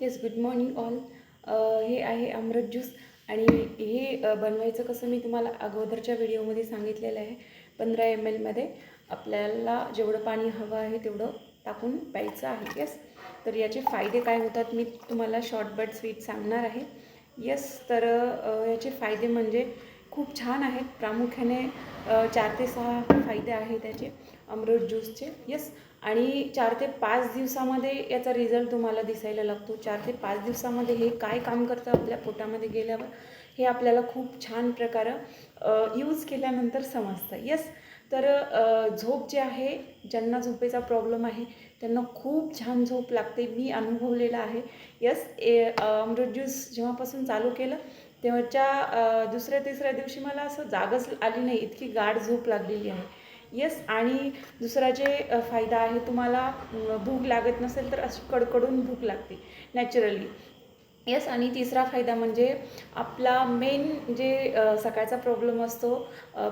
Yes, good morning all. हे आहे अमृत juice आणि हे बनवायचं कसं मी तुम्हाला अगोदरच्या व्हिडिओमध्ये सांगितलेलं आहे. 15 ml मध्ये आपल्याला जेवढं पाणी हवं आहे तेवढं टाकून प्यायचं आहे. येस, तर याचे फायदे काय होतात मी तुम्हाला शॉर्ट बट स्वीट सांगणार आहे. येस, तर याचे फायदे म्हणजे खूप छान आहेत. प्रामुख्याने 4 ते 6 फायदे आहेत त्याचे अमृत ज्यूसचे. येस, आणि 4 ते 5 दिवसामध्ये याचा रिझल्ट तुम्हाला दिसायला लागतो. 4 ते 5 दिवसामध्ये हे काय काम करतं आपल्या पोटामध्ये गेल्यावर हे आपल्याला खूप छान प्रकारे यूज केल्यानंतर समजतं. येस, तर झोप जे आहे, ज्यांना झोपेचा प्रॉब्लेम आहे त्यांना खूप छान झोप लागते. मी अनुभवलेलं आहे. येस, अमृत ज्यूस जेव्हापासून चालू केलं तेव्हाच्या दुसऱ्या तिसऱ्या दिवशी मला असं जागच आली नाही, इतकी गाढ झोप लागलेली आहे. येस, आणि दुसरा जे फायदा आहे, तुम्हाला भूक लागत नसेल तर अशी कडकडून भूक लागते नॅचरली. येस, आणि तिसरा फायदा म्हणजे आपला मेन जे सकाळचा प्रॉब्लेम असतो,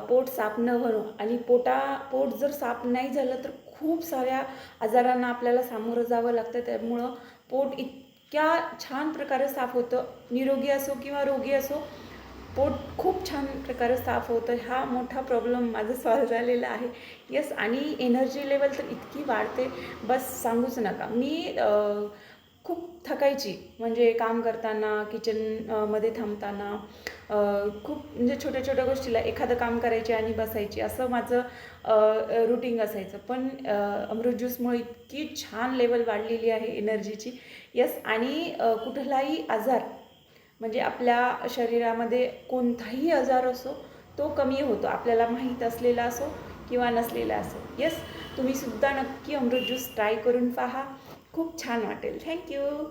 पोट साफ न होणं, आणि पोट जर साफ नाही झालं तर खूप साऱ्या आजारांना आपल्याला सामोरं जावं लागतं. त्यामुळं पोट इतक्या छान प्रकारे साफ होतं, निरोगी असो किंवा रोगी असो, पोट खूप छान प्रकारे साफ होतं. हा मोठा प्रॉब्लेम माझा सॉल्व झालेला आहे. येस, आणि एनर्जी लेवल तर इतकी वाढते, बस सांगूच नका. मी खूप थकायची, म्हणजे काम करताना, किचनमध्ये थांबताना, खूप म्हणजे छोट्या छोट्या गोष्टीला एखादं काम करायचे आणि बसायची, असं माझं रुटीन असायचं. पण अमृत ज्यूसमुळे इतकी छान लेवल वाढलेली आहे एनर्जीची. येस, आणि कुठलाही आजार, म्हणजे आपल्या शरीरामध्ये कोणताही आजार असो तो कमी होतो, आपल्याला माहीत असलेला असो किंवा नसलेला असो. येस, तुम्हीसुद्धा नक्की अमृत ज्यूस ट्राय करून पहा, खूप छान वाटेल. थँक्यू.